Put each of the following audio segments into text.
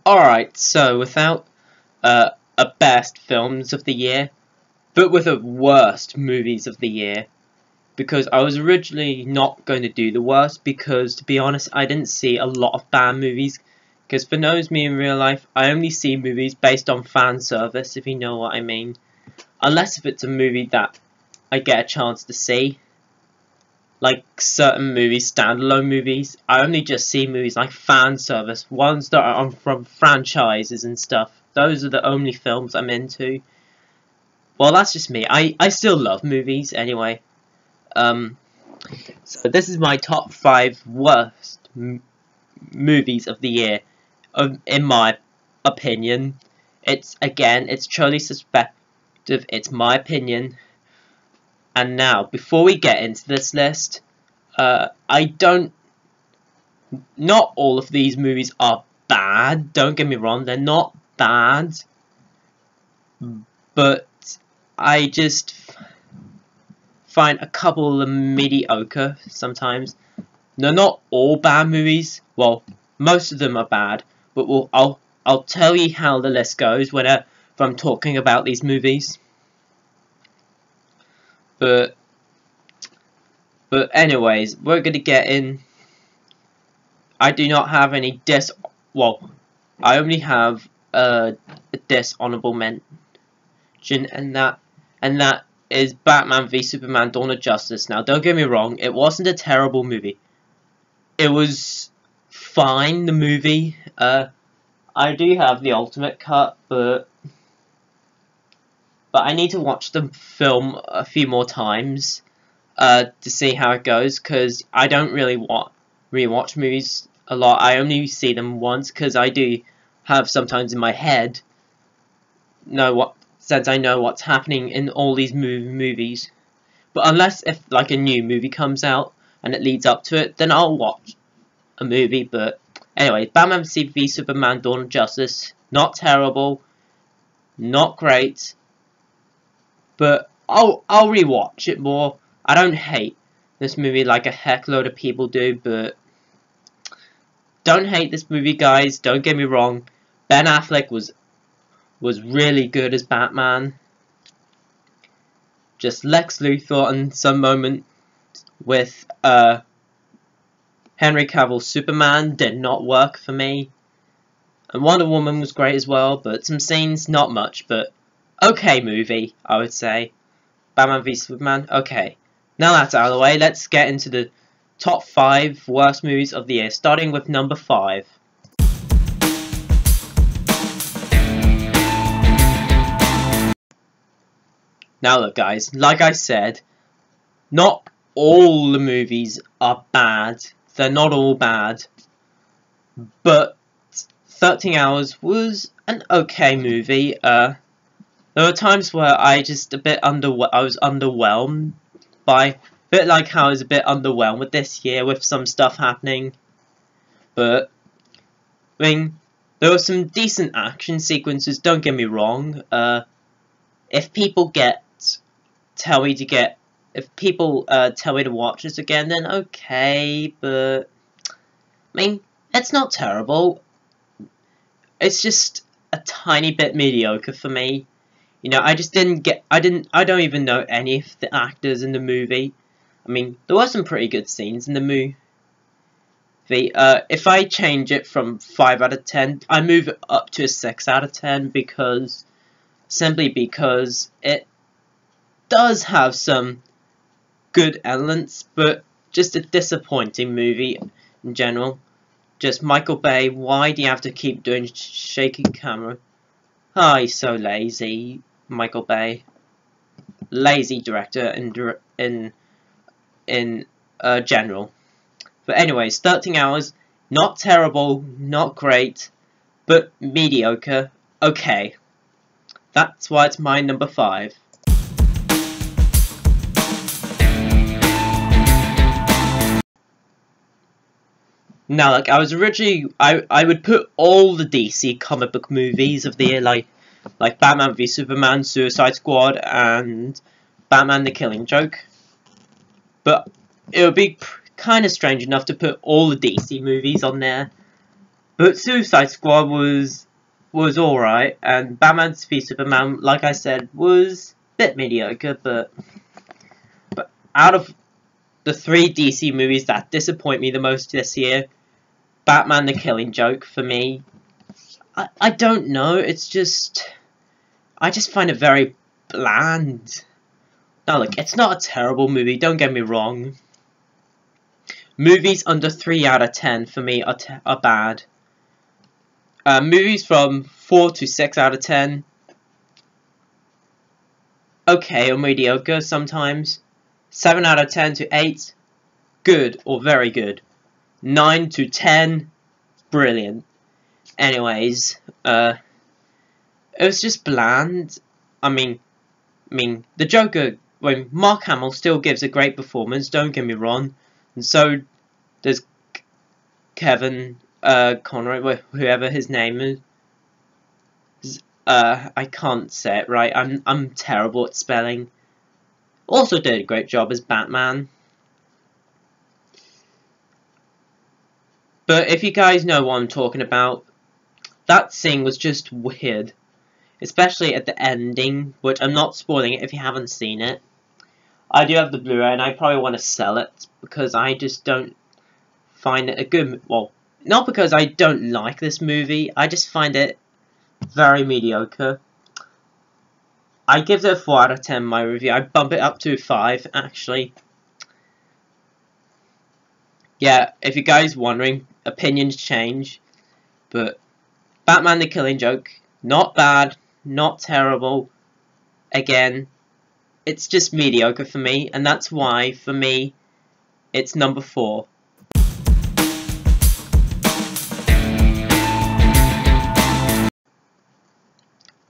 Alright, so without a best films of the year, but with a worst movies of the year, because I was originally not going to do the worst, because to be honest, I didn't see a lot of bad movies, because for knows me in real life, I only see movies based on fan service, if you know what I mean, unless if it's a movie that I get a chance to see. Like certain movies, standalone movies, I only just see movies like fan service, ones that are from franchises and stuff. Those are the only films I'm into. Well, that's just me. I still love movies anyway. So this is my top 5 worst movies of the year, in my opinion. It's truly subjective. It's my opinion. And now, before we get into this list, not all of these movies are bad, don't get me wrong, they're not bad, but I just find a couple of them mediocre sometimes. They're not all bad movies, well, most of them are bad, but I'll tell you how the list goes whenever I'm talking about these movies. But anyways, we're gonna get in. I do not have any I only have a dishonorable mention, and that is Batman v Superman: Dawn of Justice. Now, don't get me wrong, it wasn't a terrible movie. It was fine, the movie. I do have the ultimate cut, but I need to watch the film a few more times to see how it goes, because I don't really rewatch movies a lot. I only see them once, because I do have sometimes in my head since I know what's happening in all these movies. But unless if like a new movie comes out and it leads up to it, then I'll watch a movie. But anyway, Batman v Superman: Dawn of Justice, not terrible, not great, but I'll rewatch it more. I don't hate this movie like a heck load of people do, but don't hate this movie, guys. Don't get me wrong. Ben Affleck was really good as Batman. Just Lex Luthor and some moment with Henry Cavill's Superman did not work for me. And Wonder Woman was great as well, but some scenes not much, but okay movie, I would say. Batman v Superman, okay. Now that's out of the way, let's get into the top 5 worst movies of the year, starting with number 5. Now look, guys, like I said, not all the movies are bad. They're not all bad. But 13 Hours was an okay movie. There were times where I was underwhelmed by, a bit like how I was a bit underwhelmed with this year with some stuff happening. But I mean, there were some decent action sequences, don't get me wrong. If people tell me to watch this again, then okay, but I mean, it's not terrible. It's just a tiny bit mediocre for me. You know, I don't even know any of the actors in the movie. I mean, there were some pretty good scenes in the movie. If I change it from 5 out of 10, I move it up to a 6 out of 10 simply because it does have some good elements, but just a disappointing movie in general. Just Michael Bay, why do you have to keep doing shaky camera? Ah, he's so lazy, Michael Bay. Lazy director in general. But anyways, 13 Hours, not terrible, not great, but mediocre. Okay. That's why it's my number 5. Now, like, I was originally, I would put all the DC comic book movies of the year, like Batman v Superman, Suicide Squad, and Batman the Killing Joke. But it would be kind of strange enough to put all the DC movies on there. But Suicide Squad was alright, and Batman v Superman, like I said, was a bit mediocre, but out of the 3 DC movies that disappoint me the most this year, Batman the Killing Joke, for me, I don't know, it's just, I just find it very bland. Now look, it's not a terrible movie, don't get me wrong. Movies under 3 out of 10 for me are bad. Movies from 4 to 6 out of 10, okay or mediocre sometimes. 7 out of 10 to 8, good or very good. 9 to 10, brilliant. Anyways, it was just bland. I mean, the Joker, when Mark Hamill still gives a great performance, don't get me wrong, and so does Kevin Conroy, whoever his name is. I can't say it right. I'm terrible at spelling. Also did a great job as Batman. But if you guys know what I'm talking about, that scene was just weird. Especially at the ending, which I'm not spoiling it if you haven't seen it. I do have the Blu-ray and I probably want to sell it because I just don't find it a good... Well, not because I don't like this movie, I just find it very mediocre. I give it a 4 out of 10 in my review. I bump it up to 5, actually. Yeah, if you guys wondering, opinions change. But Batman the Killing Joke, not bad, not terrible. Again, it's just mediocre for me, and that's why, for me, it's number 4.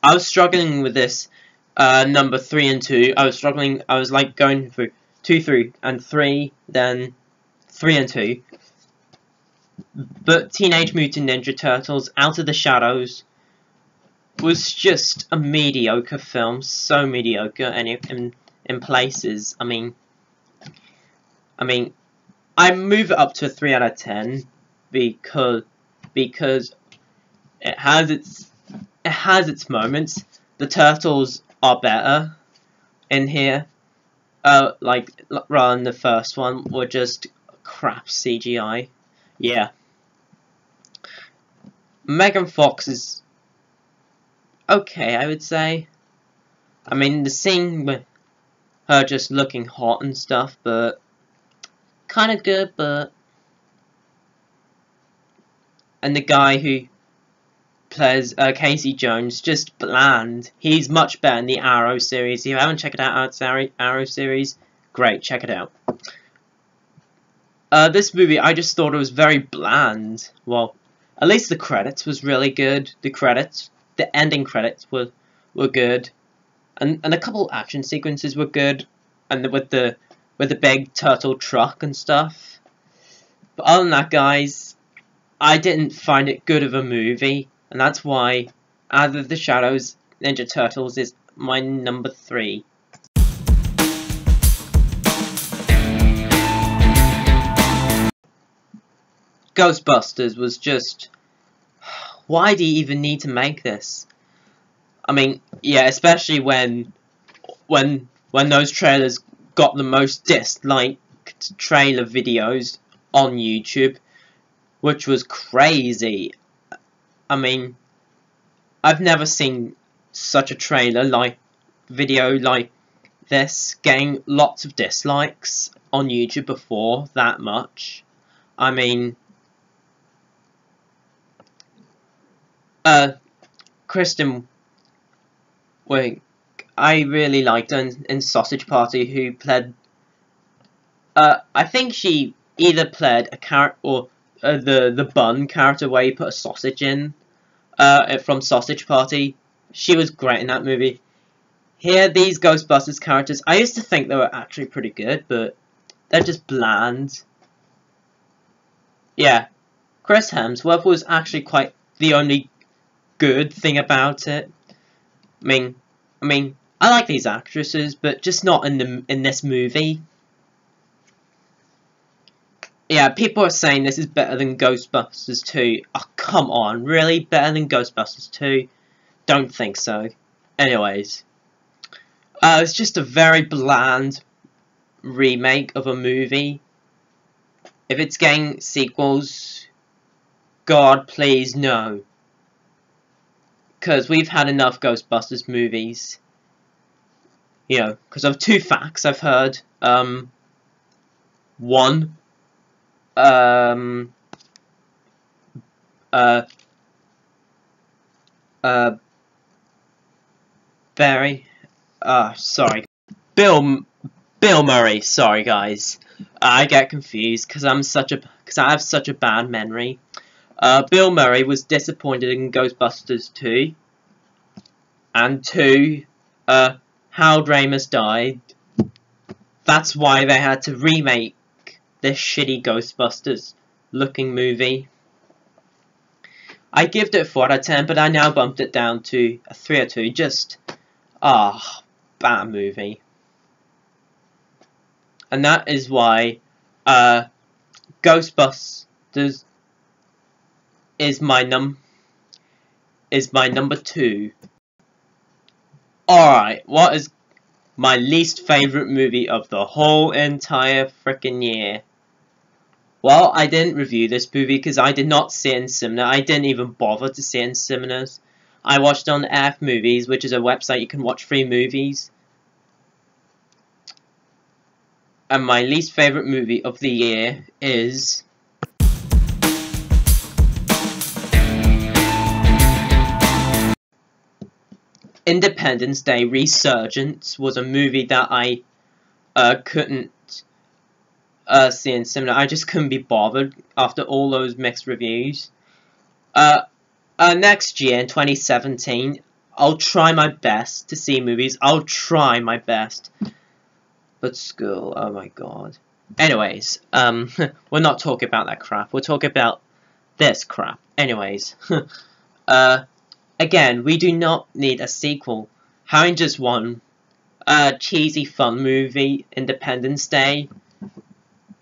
I was struggling with this number 3 and 2. I was like going through 2, 3, and 3, then 3 and 2. But Teenage Mutant Ninja Turtles Out of the Shadows was just a mediocre film, so mediocre, and in places. I mean, I move it up to a 3 out of 10 because it has its moments. The Turtles are better in here. Like rather than the first one, were just crap CGI. Yeah. Megan Fox is okay, I would say. I mean, the scene with her just looking hot and stuff, but kind of good, but... And the guy who plays Casey Jones, just bland. He's much better in the Arrow series. If you haven't checked out Arrow series, great, check it out. This movie, I just thought it was very bland. Well, at least the credits was really good. The ending credits were good, and a couple action sequences were good, and with the big turtle truck and stuff. But other than that, guys, I didn't find it good of a movie, and that's why Out of the Shadows Ninja Turtles is my number 3. Ghostbusters was just... Why do you even need to make this? I mean, yeah, especially when those trailers got the most disliked trailer videos on YouTube, which was crazy. I mean, I've never seen such a video like this getting lots of dislikes on YouTube before that much. I mean, Kristen Wiig, I really liked her in Sausage Party, who played, I think she either played a character, or the bun character where you put a sausage in, from Sausage Party. She was great in that movie. Here, these Ghostbusters characters, I used to think they were actually pretty good, but they're just bland. Yeah, Chris Hemsworth was actually quite the only good thing about it. I mean, I like these actresses, but just not in this movie. Yeah, people are saying this is better than Ghostbusters 2. Oh, come on, really? Better than Ghostbusters 2? Don't think so. Anyways, it's just a very bland remake of a movie. If it's getting sequels, God, please, no. Because we've had enough Ghostbusters movies. You know, because of two facts I've heard. One, um, uh, Barry, sorry, Bill Murray. Sorry, guys, I get confused because I have such a bad memory. Bill Murray was disappointed in Ghostbusters 2, and 2, Harold Ramis died. That's why they had to remake this shitty Ghostbusters looking movie. I give it a 4 out of 10, but I now bumped it down to a 3 or 2. Just, bad movie. And that is why, Ghostbusters is my number 2. Alright, what is my least favourite movie of the whole entire frickin' year? Well, I didn't review this movie because I did not see it in cinema. I didn't even bother to see it in cinemas. I watched it on AF Movies, which is a website you can watch free movies. And my least favourite movie of the year is Independence Day Resurgence. Was a movie that I couldn't see in cinema. I just couldn't be bothered after all those mixed reviews. Next year, in 2017, I'll try my best to see movies. I'll try my best. But school, oh my god. Anyways, we're not talking about that crap. We're talking about this crap. Anyways, again, we do not need a sequel. Having just one cheesy fun movie, Independence Day.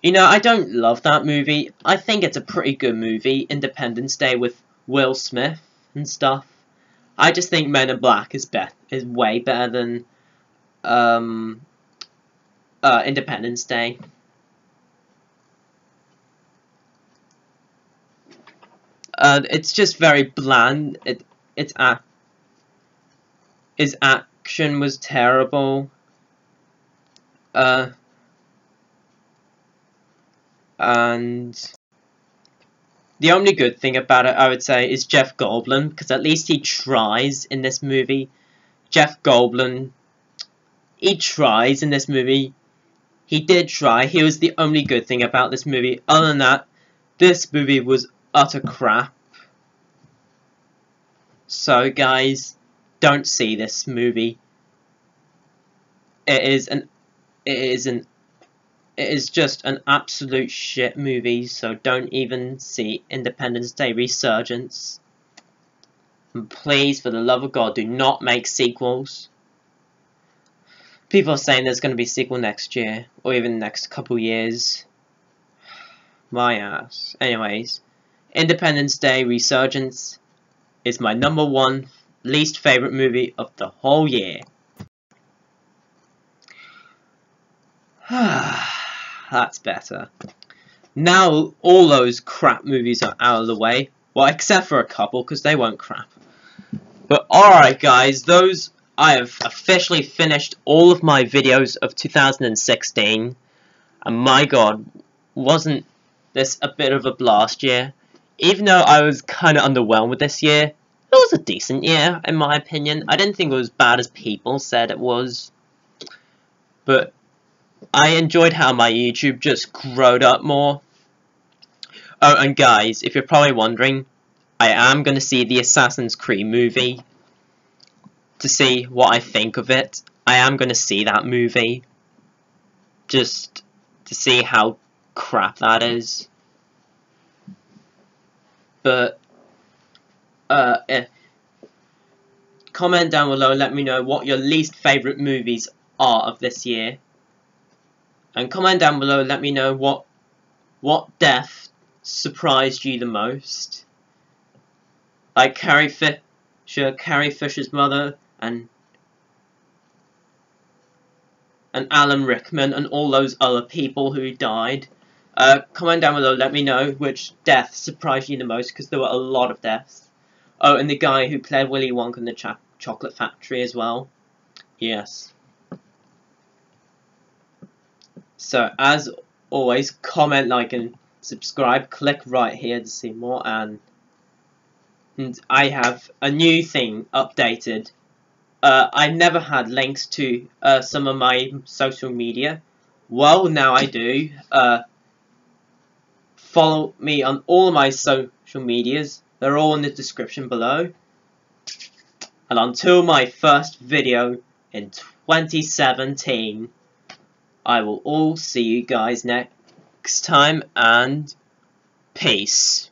You know, I don't love that movie. I think it's a pretty good movie, Independence Day with Will Smith and stuff. I just think Men in Black is way better than Independence Day. It's just very bland. His action was terrible. And the only good thing about it, I would say, is Jeff Goldblum, because at least he tries in this movie. Jeff Goldblum, he tries in this movie. He did try. He was the only good thing about this movie. Other than that, this movie was utter crap. So, guys, don't see this movie. It is just an absolute shit movie, so don't even see Independence Day Resurgence. And please, for the love of God, do not make sequels. People are saying there's going to be a sequel next year, or even next couple years. My ass. Anyways, Independence Day Resurgence is my number 1 least favourite movie of the whole year. That's better. Now all those crap movies are out of the way. Well, except for a couple, because they weren't crap. But alright guys, I have officially finished all of my videos of 2016. And my god, wasn't this a bit of a blast year? Even though I was kind of underwhelmed with this year, it was a decent year, in my opinion. I didn't think it was as bad as people said it was. But I enjoyed how my YouTube just growed up more. Oh, and guys, if you're probably wondering, I am going to see the Assassin's Creed movie to see what I think of it. I am going to see that movie just to see how crap that is. But, comment down below, let me know what your least favourite movies are of this year. And comment down below, let me know what what death surprised you the most? Like Carrie Fisher's mother, and Alan Rickman, and all those other people who died. Comment down below, let me know which death surprised you the most, because there were a lot of deaths. Oh, and the guy who played Willy Wonka in the Chocolate Factory as well. Yes. So, as always, comment, like, and subscribe. Click right here to see more, and I have a new thing updated. I never had links to some of my social media. Well, now I do. Follow me on all my social medias. They're all in the description below. And until my first video in 2017, I will all see you guys next time, and peace.